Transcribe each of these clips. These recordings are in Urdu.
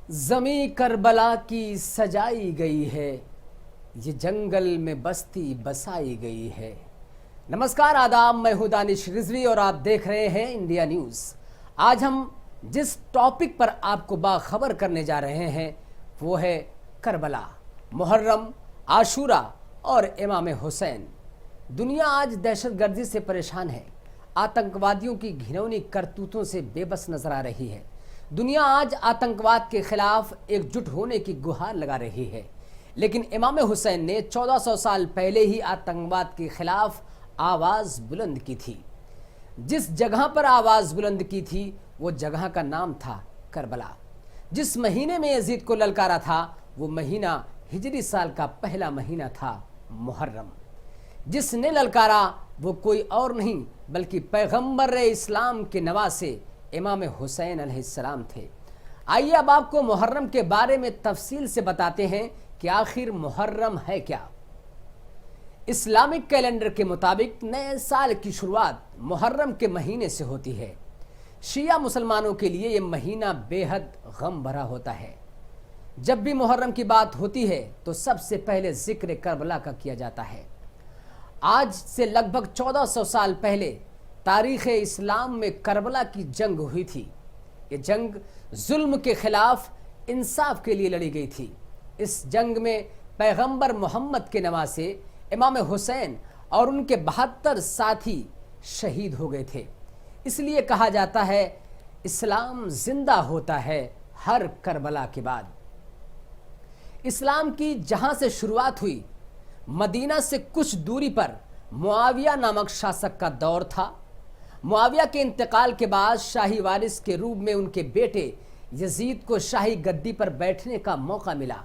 زمیں کربلا کی سجائی گئی ہے، یہ جنگل میں بستی بسائی گئی ہے۔ نمسکار، آداب، میں ہوں دانش رضوی اور آپ دیکھ رہے ہیں انڈیا نیوز۔ آج ہم جس ٹاپک پر آپ کو باخبر کرنے جا رہے ہیں وہ ہے کربلا، محرم، عاشورہ اور امام حسین۔ دنیا آج دہشت گردی سے پریشان ہے، آتنکوادیوں کی گھنونی کرتوتوں سے بے بس نظر آ رہی ہے۔ دنیا آج آتنکواد کے خلاف ایک جٹ ہونے کی گہار لگا رہی ہے، لیکن امام حسین نے 1400 سال پہلے ہی آتنکواد کے خلاف آواز بلند کی تھی۔ جس جگہ پر آواز بلند کی تھی وہ جگہ کا نام تھا کربلا۔ جس مہینے میں یزید کو للکارا تھا وہ مہینہ ہجری سال کا پہلا مہینہ تھا محرم۔ جس نے للکارا وہ کوئی اور نہیں بلکہ پیغمبر اسلام کے نواسے امام حسین علیہ السلام تھے۔ آئیے اب آپ کو محرم کے بارے میں تفصیل سے بتاتے ہیں کہ آخر محرم ہے کیا۔ اسلامک کیلنڈر کے مطابق نئے سال کی شروعات محرم کے مہینے سے ہوتی ہے۔ شیعہ مسلمانوں کے لیے یہ مہینہ بے حد غم بھرا ہوتا ہے۔ جب بھی محرم کی بات ہوتی ہے تو سب سے پہلے ذکر کربلا کا کیا جاتا ہے۔ آج سے لگ بھگ 1400 سال پہلے تاریخ اسلام میں کربلا کی جنگ ہوئی تھی۔ یہ جنگ ظلم کے خلاف انصاف کے لیے لڑی گئی تھی۔ اس جنگ میں پیغمبر محمد کے نواسے امام حسین اور ان کے 72 ساتھی شہید ہو گئے تھے۔ اس لیے کہا جاتا ہے اسلام زندہ ہوتا ہے ہر کربلا کے بعد۔ اسلام کی جہاں سے شروعات ہوئی مدینہ سے کچھ دوری پر معاویہ نامک شاسک کا دور تھا۔ معاویہ کے انتقال کے بعد شاہی وارث کے روپ میں ان کے بیٹے یزید کو شاہی گدی پر بیٹھنے کا موقع ملا۔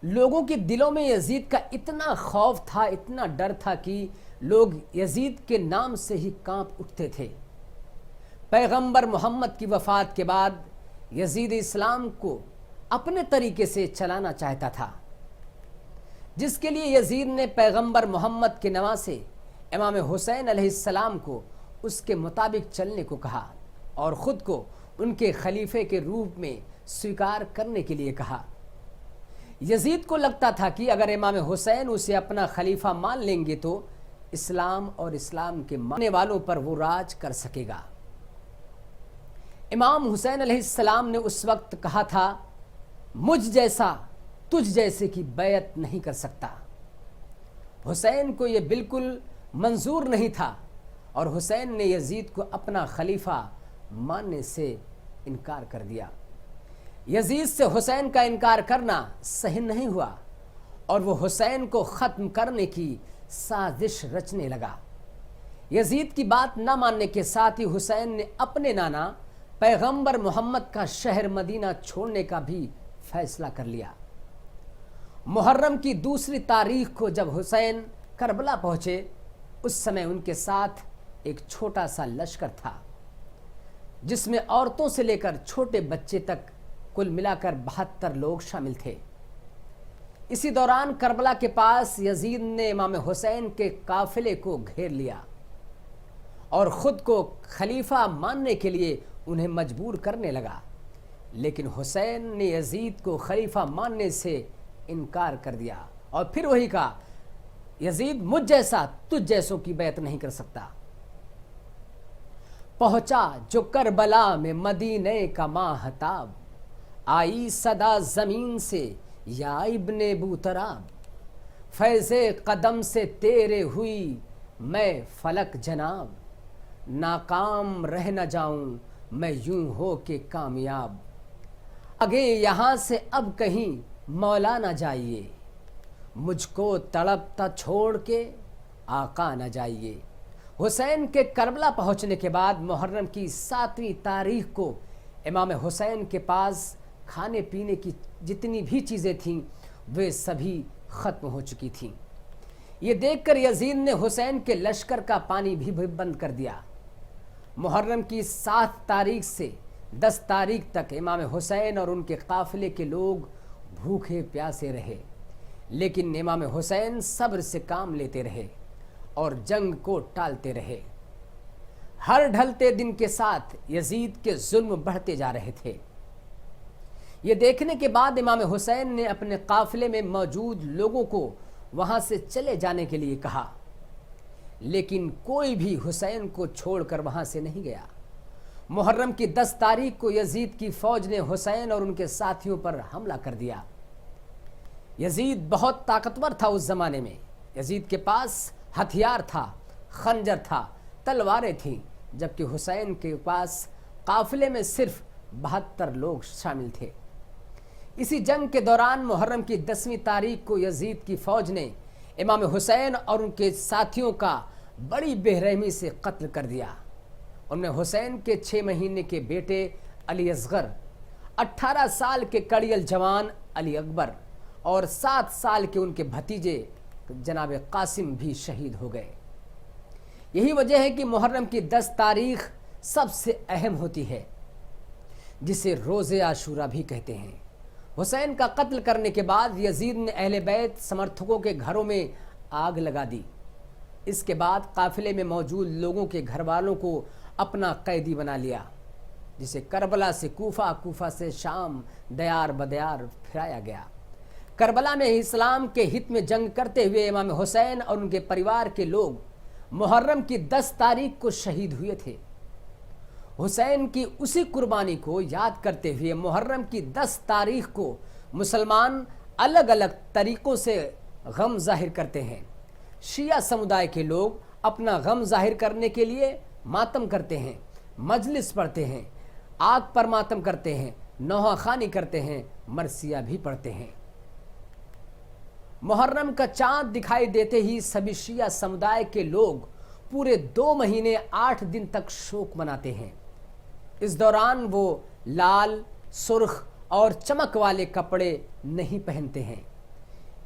لوگوں کے دلوں میں یزید کا اتنا خوف تھا، اتنا ڈر تھا کہ لوگ یزید کے نام سے ہی کانپ اٹھتے تھے۔ پیغمبر محمد کی وفات کے بعد یزید اسلام کو اپنے طریقے سے چلانا چاہتا تھا، جس کے لیے یزید نے پیغمبر محمد کے نواسے امام حسین علیہ السلام کو اس کے مطابق چلنے کو کہا اور خود کو ان کے خلیفے کے روپ میں سویکار کرنے کے لیے کہا۔ یزید کو لگتا تھا کہ اگر امام حسین اسے اپنا خلیفہ مان لیں گے تو اسلام اور اسلام کے ماننے والوں پر وہ راج کر سکے گا۔ امام حسین علیہ السلام نے اس وقت کہا تھا، مجھ جیسا تجھ جیسے کی بیعت نہیں کر سکتا۔ حسین کو یہ بالکل منظور نہیں تھا اور حسین نے یزید کو اپنا خلیفہ ماننے سے انکار کر دیا۔ یزید سے حسین کا انکار کرنا صحیح نہیں ہوا اور وہ حسین کو ختم کرنے کی سازش رچنے لگا۔ یزید کی بات نہ ماننے کے ساتھ ہی حسین نے اپنے نانا پیغمبر محمد کا شہر مدینہ چھوڑنے کا بھی فیصلہ کر لیا۔ محرم کی دوسری تاریخ کو جب حسین کربلا پہنچے اس سمے ان کے ساتھ ایک چھوٹا سا لشکر تھا جس میں عورتوں سے لے کر چھوٹے بچے تک کل ملا کر 72 لوگ شامل تھے۔ اسی دوران کربلا کے پاس یزید نے امام حسین کے قافلے کو گھیر لیا اور خود کو خلیفہ ماننے کے لیے انہیں مجبور کرنے لگا، لیکن حسین نے یزید کو خلیفہ ماننے سے انکار کر دیا اور پھر وہی کہا، یزید مجھ جیسا تجھ جیسوں کی بیعت نہیں کر سکتا۔ پہنچا جو کربلا میں مدینہ کا ماہتاب، آئی صدا زمین سے یا ابن بوتراب، فیض قدم سے تیرے ہوئی میں فلک جناب، ناکام رہ نہ جاؤں میں یوں ہو کے کامیاب، آگے یہاں سے اب کہیں مولا نہ جائیے، مجھ کو تڑپتا چھوڑ کے آقا نہ جائیے۔ حسین کے کربلا پہنچنے کے بعد محرم کی 7ویں تاریخ کو امام حسین کے پاس کھانے پینے کی جتنی بھی چیزیں تھیں وہ سبھی ختم ہو چکی تھیں۔ یہ دیکھ کر یزید نے حسین کے لشکر کا پانی بھی بند کر دیا۔ محرم کی 7 تاریخ سے 10 تاریخ تک امام حسین اور ان کے قافلے کے لوگ بھوکے پیاسے رہے، لیکن امام حسین صبر سے کام لیتے رہے اور جنگ کو ٹالتے رہے۔ ہر ڈھلتے دن کے ساتھ یزید کے ظلم بڑھتے جا رہے تھے۔ یہ دیکھنے کے بعد امام حسین نے اپنے قافلے میں موجود لوگوں کو وہاں سے چلے جانے کے لیے کہا، لیکن کوئی بھی حسین کو چھوڑ کر وہاں سے نہیں گیا۔ محرم کی 10 تاریخ کو یزید کی فوج نے حسین اور ان کے ساتھیوں پر حملہ کر دیا۔ یزید بہت طاقتور تھا اس زمانے میں۔ یزید کے پاس ہتھیار تھا، خنجر تھا، تلواریں تھیں، جبکہ حسین کے پاس قافلے میں صرف 72 لوگ شامل تھے۔ اسی جنگ کے دوران محرم کی 10ویں تاریخ کو یزید کی فوج نے امام حسین اور ان کے ساتھیوں کا بڑی بے رحمی سے قتل کر دیا۔ ان میں حسین کے 6 مہینے کے بیٹے علی اصغر، 18 سال کے کڑیل جوان علی اکبر اور 7 سال کے ان کے بھتیجے جناب قاسم بھی شہید ہو گئے۔ یہی وجہ ہے کہ محرم کی 10 تاریخ سب سے اہم ہوتی ہے، جسے روز عاشورہ بھی کہتے ہیں۔ حسین کا قتل کرنے کے بعد یزید نے اہل بیت سمرتھکوں کے گھروں میں آگ لگا دی۔ اس کے بعد قافلے میں موجود لوگوں کے گھر والوں کو اپنا قیدی بنا لیا، جسے کربلا سے کوفہ، کوفہ سے شام، دیار بدیار پھرایا گیا۔ کربلا میں اسلام کے ہت میں جنگ کرتے ہوئے امام حسین اور ان کے پریوار کے لوگ محرم کی 10 تاریخ کو شہید ہوئے تھے۔ حسین کی اسی قربانی کو یاد کرتے ہوئے محرم کی 10 تاریخ کو مسلمان الگ الگ طریقوں سے غم ظاہر کرتے ہیں۔ شیعہ سمودائے کے لوگ اپنا غم ظاہر کرنے کے لیے ماتم کرتے ہیں، مجلس پڑھتے ہیں، آگ پر ماتم کرتے ہیں، نوحہ خوانی کرتے ہیں، مرثیہ بھی پڑھتے ہیں۔ محرم کا چاند دکھائی دیتے ہی سبھی شیعہ سمودائے کے لوگ پورے 2 مہینے 8 دن تک شوک مناتے ہیں۔ اس دوران وہ لال، سرخ اور چمک والے کپڑے نہیں پہنتے ہیں۔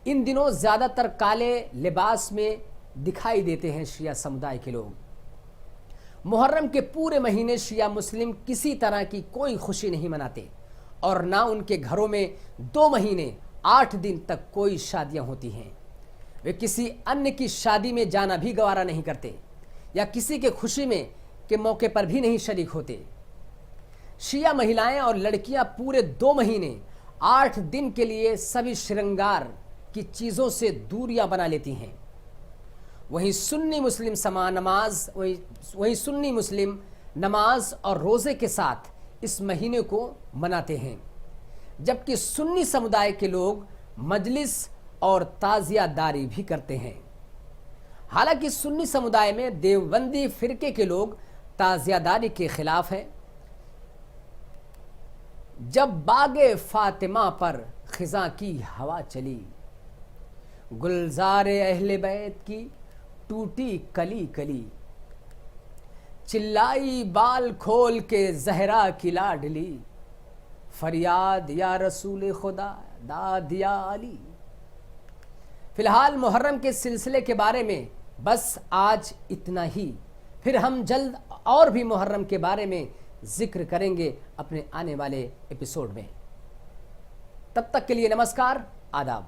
ان دنوں زیادہ تر کالے لباس میں دکھائی دیتے ہیں شیعہ سمودائے کے لوگ۔ محرم کے پورے مہینے شیعہ مسلم کسی طرح کی کوئی خوشی نہیں مناتے، اور نہ ان کے گھروں میں 2 مہینے 8 دن تک کوئی شادیاں ہوتی ہیں۔ وہ کسی ان کی شادی میں جانا بھی گوارا نہیں کرتے، یا کسی کے خوشی میں کے موقع پر بھی نہیں شریک ہوتے۔ شیعہ مہیلائیں اور لڑکیاں پورے 2 مہینے 8 دن کے لیے سبھی شرنگار کی چیزوں سے دوریاں بنا لیتی ہیں۔ وہیں سنی مسلم نماز اور روزے کے ساتھ اس مہینے کو مناتے ہیں، جبکہ سنی سمودائے کے لوگ مجلس اور تعزیہ داری بھی کرتے ہیں۔ حالانکہ سنی سمودائے میں دیوبندی فرقے کے لوگ تعزیہ داری کے خلاف ہیں۔ جب باغ فاطمہ پر خزاں کی ہوا چلی، گلزار اہل بیت کی ٹوٹی کلی کلی، چلائی بال کھول کے زہرا کی لاڈلی، فریاد یا رسول خدا داد یا علی۔ فی الحال محرم کے سلسلے کے بارے میں بس آج اتنا ہی، پھر ہم جلد اور بھی محرم کے بارے میں ذکر کریں گے اپنے آنے والے ایپیسوڈ میں۔ تب تک کے لیے نمسکار، آداب۔